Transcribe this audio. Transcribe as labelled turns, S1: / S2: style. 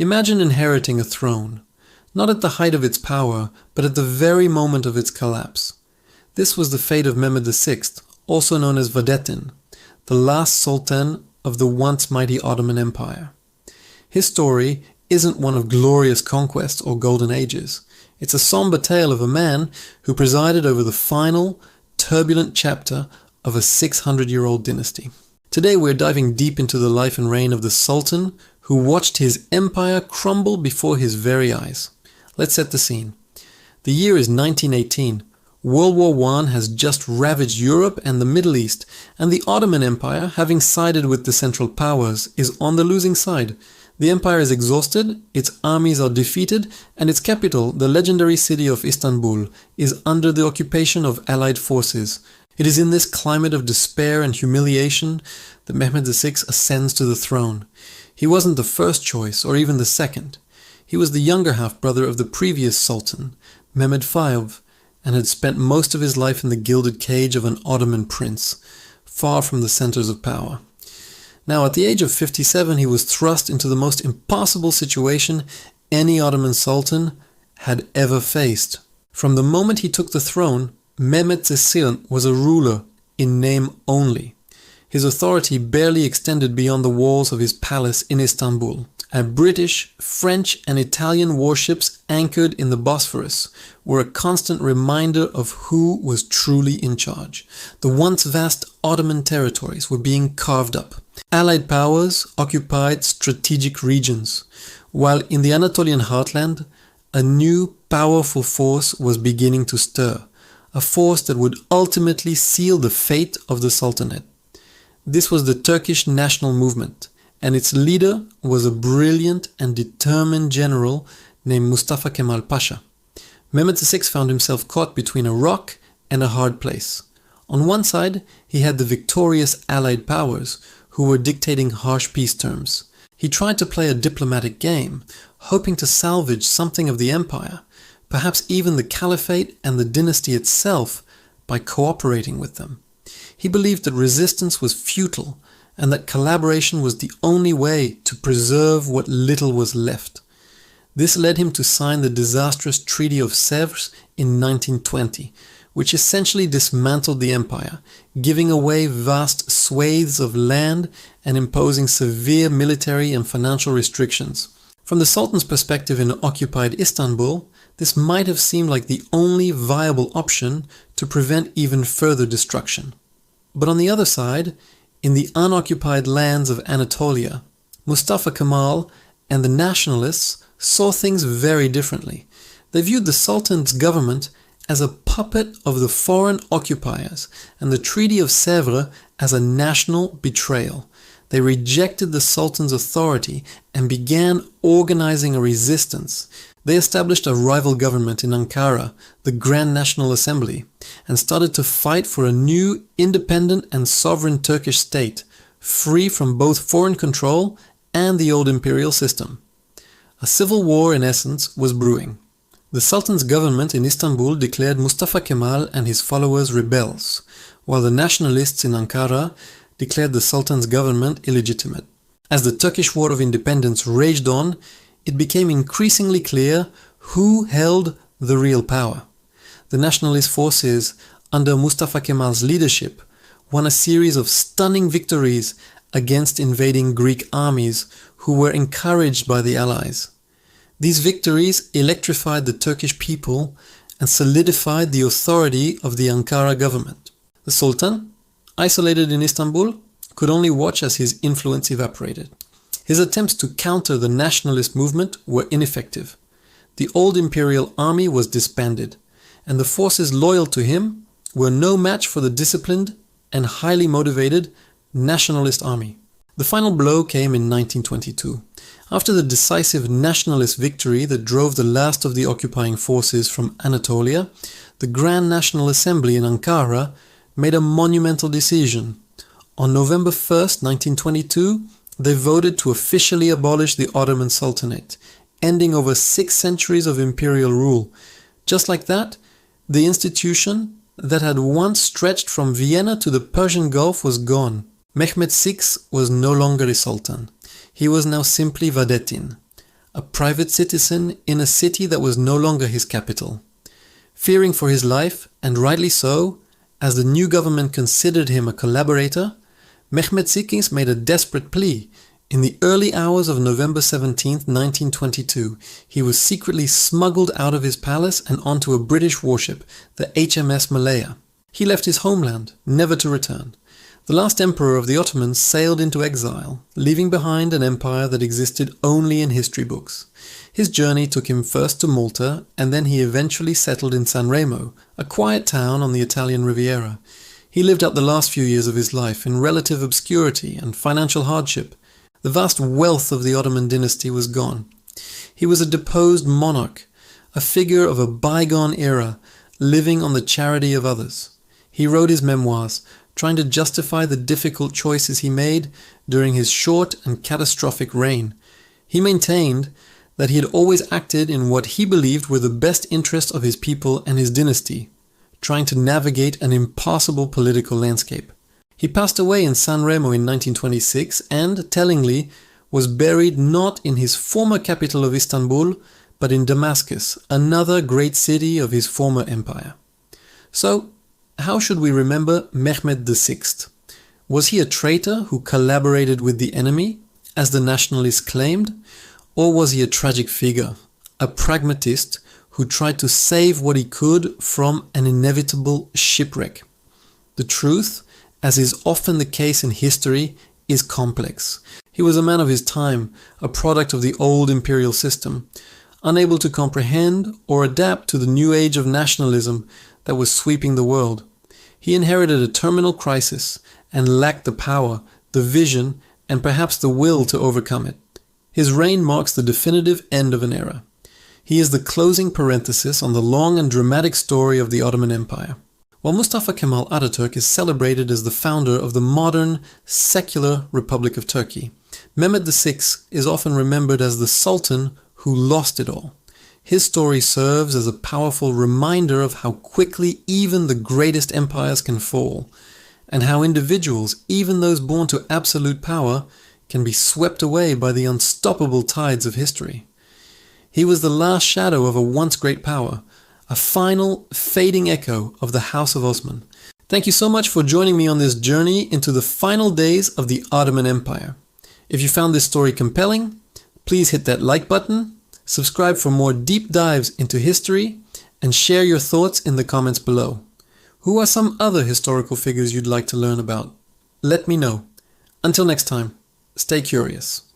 S1: Imagine inheriting a throne, not at the height of its power, but at the very moment of its collapse. This was the fate of Mehmed VI, also known as Vahideddin, the last sultan of the once mighty Ottoman Empire. His story isn't one of glorious conquest or golden ages. It's a somber tale of a man who presided over the final, turbulent chapter of a 600-year-old dynasty. Today we're diving deep into the life and reign of the Sultan who watched his empire crumble before his very eyes. Let's set the scene. The year is 1918. World War I has just ravaged Europe and the Middle East, and the Ottoman Empire, having sided with the Central Powers, is on the losing side. The empire is exhausted, its armies are defeated, and its capital, the legendary city of Istanbul, is under the occupation of Allied forces. It is in this climate of despair and humiliation that Mehmed VI ascends to the throne. He wasn't the first choice, or even the second. He was the younger half-brother of the previous Sultan, Mehmed V, and had spent most of his life in the gilded cage of an Ottoman prince, far from the centers of power. Now, at the age of 57, he was thrust into the most impossible situation any Ottoman Sultan had ever faced. From the moment he took the throne, Mehmed VI was a ruler in name only. His authority barely extended beyond the walls of his palace in Istanbul. British, French, and Italian warships anchored in the Bosphorus were a constant reminder of who was truly in charge. The once vast Ottoman territories were being carved up. Allied powers occupied strategic regions, while in the Anatolian heartland, a new powerful force was beginning to stir, a force that would ultimately seal the fate of the Sultanate. This was the Turkish national movement, and its leader was a brilliant and determined general named Mustafa Kemal Pasha. Mehmed VI found himself caught between a rock and a hard place. On one side, he had the victorious Allied powers, who were dictating harsh peace terms. He tried to play a diplomatic game, hoping to salvage something of the empire, perhaps even the caliphate and the dynasty itself, by cooperating with them. He believed that resistance was futile, and that collaboration was the only way to preserve what little was left. This led him to sign the disastrous Treaty of Sèvres in 1920, which essentially dismantled the empire, giving away vast swathes of land and imposing severe military and financial restrictions. From the Sultan's perspective in occupied Istanbul, this might have seemed like the only viable option to prevent even further destruction. But on the other side, in the unoccupied lands of Anatolia, Mustafa Kemal and the nationalists saw things very differently. They viewed the Sultan's government as a puppet of the foreign occupiers and the Treaty of Sèvres as a national betrayal. They rejected the Sultan's authority and began organizing a resistance. They established a rival government in Ankara, the Grand National Assembly, and started to fight for a new, independent and sovereign Turkish state, free from both foreign control and the old imperial system. A civil war, in essence, was brewing. The Sultan's government in Istanbul declared Mustafa Kemal and his followers rebels, while the nationalists in Ankara declared the Sultan's government illegitimate. As the Turkish War of Independence raged on, it became increasingly clear who held the real power. The nationalist forces, under Mustafa Kemal's leadership, won a series of stunning victories against invading Greek armies who were encouraged by the Allies. These victories electrified the Turkish people and solidified the authority of the Ankara government. The Sultan, isolated in Istanbul, could only watch as his influence evaporated. His attempts to counter the nationalist movement were ineffective. The old imperial army was disbanded, and the forces loyal to him were no match for the disciplined and highly motivated nationalist army. The final blow came in 1922. After the decisive nationalist victory that drove the last of the occupying forces from Anatolia, the Grand National Assembly in Ankara made a monumental decision. On November 1st, 1922, they voted to officially abolish the Ottoman Sultanate, ending over 6 centuries of imperial rule. Just like that, the institution that had once stretched from Vienna to the Persian Gulf was gone. Mehmed VI was no longer a sultan. He was now simply Vahideddin, a private citizen in a city that was no longer his capital. Fearing for his life, and rightly so, as the new government considered him a collaborator, Mehmed VI made a desperate plea. In the early hours of November 17, 1922, he was secretly smuggled out of his palace and onto a British warship, the HMS Malaya. He left his homeland, never to return. The last emperor of the Ottomans sailed into exile, leaving behind an empire that existed only in history books. His journey took him first to Malta, and then he eventually settled in San Remo, a quiet town on the Italian Riviera. He lived out the last few years of his life in relative obscurity and financial hardship. The vast wealth of the Ottoman dynasty was gone. He was a deposed monarch, a figure of a bygone era, living on the charity of others. He wrote his memoirs, trying to justify the difficult choices he made during his short and catastrophic reign. He maintained that he had always acted in what he believed were the best interests of his people and his dynasty, trying to navigate an impassable political landscape. He passed away in San Remo in 1926 and, tellingly, was buried not in his former capital of Istanbul, but in Damascus, another great city of his former empire. So, how should we remember Mehmed VI? Was he a traitor who collaborated with the enemy, as the nationalists claimed? Or was he a tragic figure, a pragmatist who tried to save what he could from an inevitable shipwreck? The truth, as is often the case in history, is complex. He was a man of his time, a product of the old imperial system, unable to comprehend or adapt to the new age of nationalism that was sweeping the world. He inherited a terminal crisis and lacked the power, the vision, and perhaps the will to overcome it. His reign marks the definitive end of an era. He is the closing parenthesis on the long and dramatic story of the Ottoman Empire. While Mustafa Kemal Atatürk is celebrated as the founder of the modern, secular Republic of Turkey, Mehmed VI is often remembered as the Sultan who lost it all. His story serves as a powerful reminder of how quickly even the greatest empires can fall, and how individuals, even those born to absolute power, can be swept away by the unstoppable tides of history. He was the last shadow of a once great power, a final, fading echo of the House of Osman. Thank you so much for joining me on this journey into the final days of the Ottoman Empire. If you found this story compelling, please hit that like button, subscribe for more deep dives into history, and share your thoughts in the comments below. Who are some other historical figures you'd like to learn about? Let me know. Until next time, stay curious.